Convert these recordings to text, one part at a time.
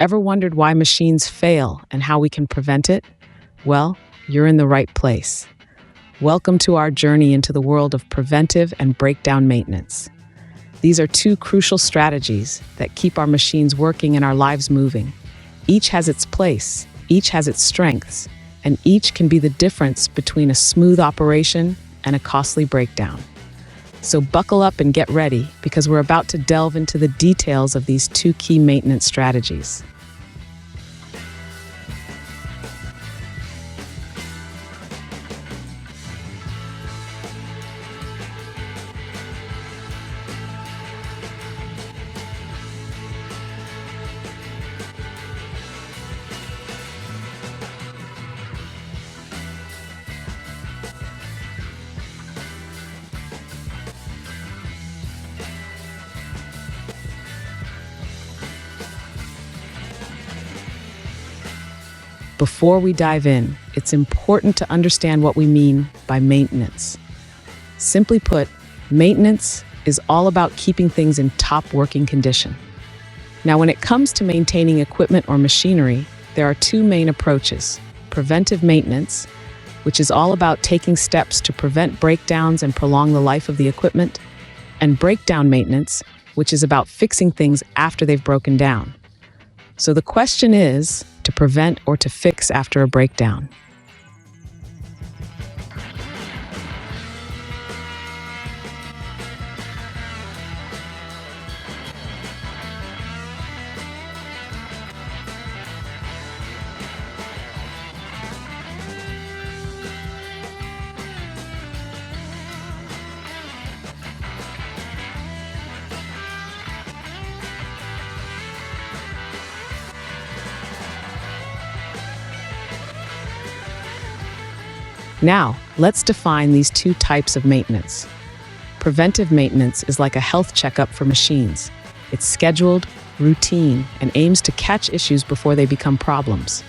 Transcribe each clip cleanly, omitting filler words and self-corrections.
Ever wondered why machines fail and how we can prevent it? Well, you're in the right place. Welcome to our journey into the world of preventive and breakdown maintenance. These are two crucial strategies that keep our machines working and our lives moving. Each has its place, each has its strengths, and each can be the difference between a smooth operation and a costly breakdown. So buckle up and get ready, because we're about to delve into the details of these two key maintenance strategies. Before we dive in, it's important to understand what we mean by maintenance. Simply put, maintenance is all about keeping things in top working condition. Now, when it comes to maintaining equipment or machinery, there are two main approaches: preventive maintenance, which is all about taking steps to prevent breakdowns and prolong the life of the equipment, and breakdown maintenance, which is about fixing things after they've broken down. So the question is, to prevent or to fix after a breakdown? Now, let's define these two types of maintenance. Preventive maintenance is like a health checkup for machines. It's scheduled, routine, and aims to catch issues before they become problems.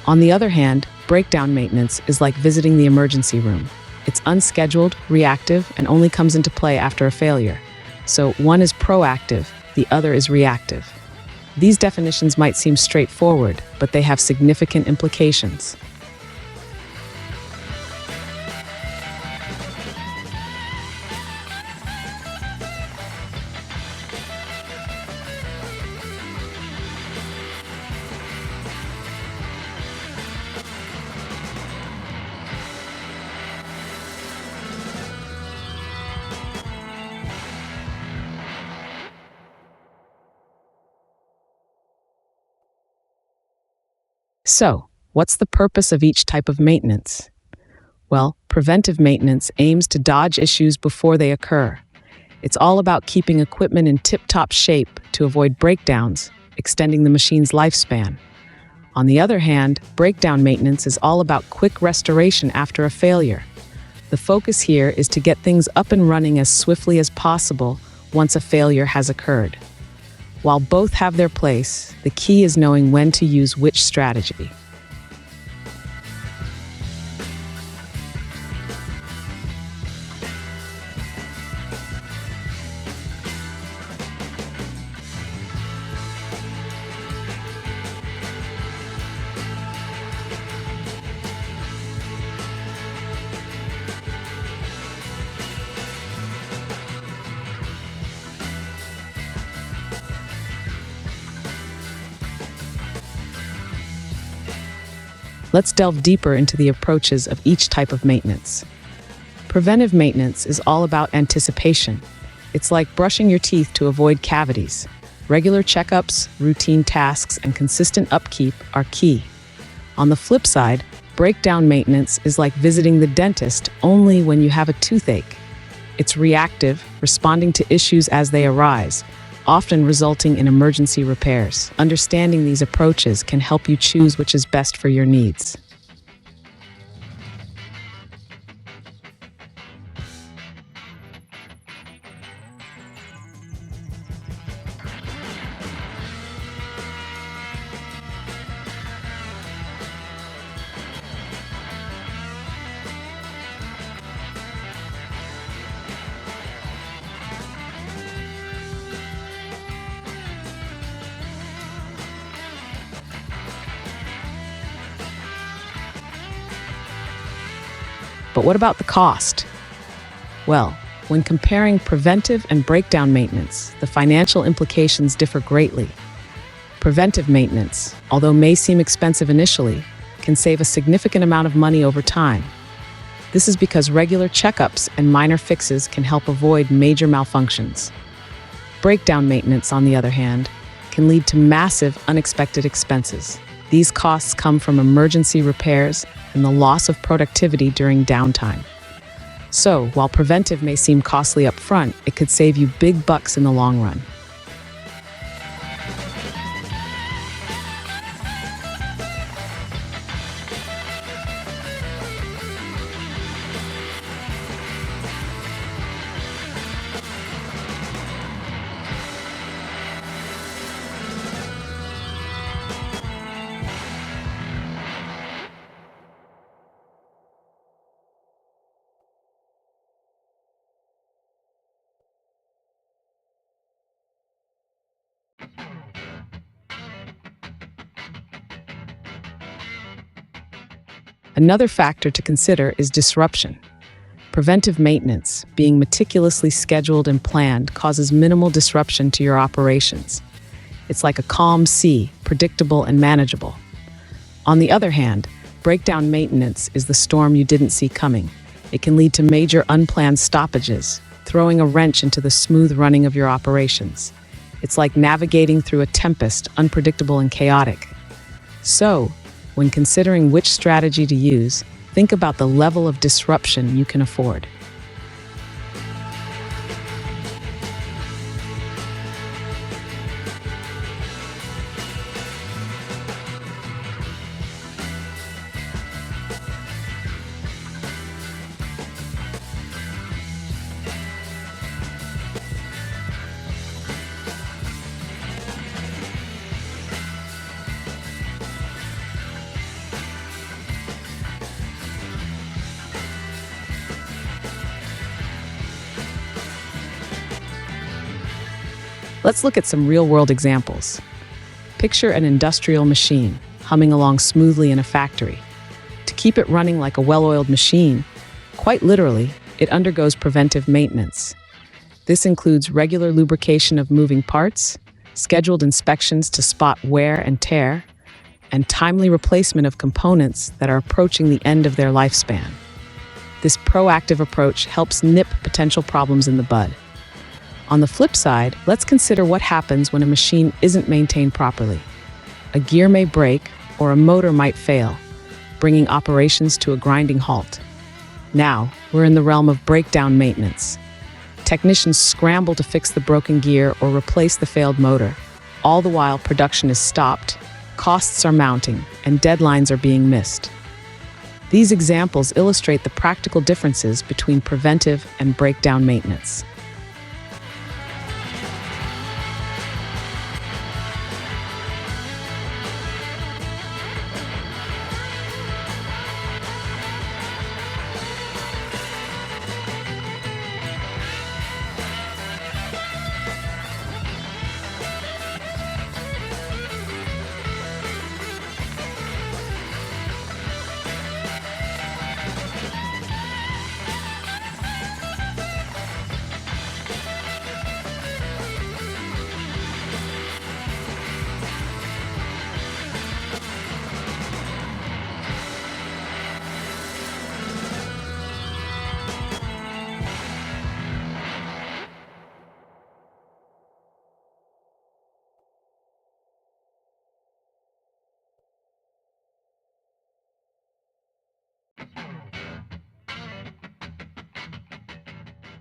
On the other hand, breakdown maintenance is like visiting the emergency room. It's unscheduled, reactive, and only comes into play after a failure. So one is proactive, the other is reactive. These definitions might seem straightforward, but they have significant implications. So, what's the purpose of each type of maintenance? Well, preventive maintenance aims to dodge issues before they occur. It's all about keeping equipment in tip-top shape to avoid breakdowns, extending the machine's lifespan. On the other hand, breakdown maintenance is all about quick restoration after a failure. The focus here is to get things up and running as swiftly as possible once a failure has occurred. While both have their place, the key is knowing when to use which strategy. Let's delve deeper into the approaches of each type of maintenance. Preventive maintenance is all about anticipation. It's like brushing your teeth to avoid cavities. Regular checkups, routine tasks, and consistent upkeep are key. On the flip side, breakdown maintenance is like visiting the dentist only when you have a toothache. It's reactive, responding to issues as they arise, often resulting in emergency repairs. Understanding these approaches can help you choose which is best for your needs. But what about the cost? Well, when comparing preventive and breakdown maintenance, the financial implications differ greatly. Preventive maintenance, although may seem expensive initially, can save a significant amount of money over time. This is because regular checkups and minor fixes can help avoid major malfunctions. Breakdown maintenance, on the other hand, can lead to massive, unexpected expenses. These costs come from emergency repairs and the loss of productivity during downtime. So, while preventive may seem costly up front, it could save you big bucks in the long run. Another factor to consider is disruption. Preventive maintenance, being meticulously scheduled and planned, causes minimal disruption to your operations. It's like a calm sea, predictable and manageable. On the other hand, breakdown maintenance is the storm you didn't see coming. It can lead to major unplanned stoppages, throwing a wrench into the smooth running of your operations. It's like navigating through a tempest, unpredictable and chaotic. So, when considering which strategy to use, think about the level of disruption you can afford. Let's look at some real-world examples. Picture an industrial machine humming along smoothly in a factory. To keep it running like a well-oiled machine, quite literally, it undergoes preventive maintenance. This includes regular lubrication of moving parts, scheduled inspections to spot wear and tear, and timely replacement of components that are approaching the end of their lifespan. This proactive approach helps nip potential problems in the bud. On the flip side, let's consider what happens when a machine isn't maintained properly. A gear may break or a motor might fail, bringing operations to a grinding halt. Now, we're in the realm of breakdown maintenance. Technicians scramble to fix the broken gear or replace the failed motor. All the while, production is stopped, costs are mounting, and deadlines are being missed. These examples illustrate the practical differences between preventive and breakdown maintenance.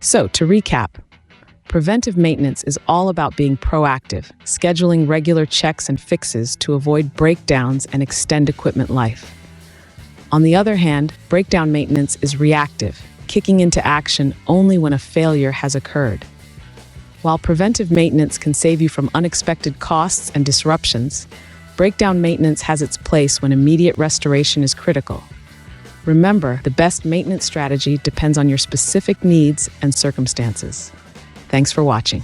So, to recap, preventive maintenance is all about being proactive, scheduling regular checks and fixes to avoid breakdowns and extend equipment life. On the other hand, breakdown maintenance is reactive, kicking into action only when a failure has occurred. While preventive maintenance can save you from unexpected costs and disruptions, breakdown maintenance has its place when immediate restoration is critical. Remember, the best maintenance strategy depends on your specific needs and circumstances. Thanks for watching.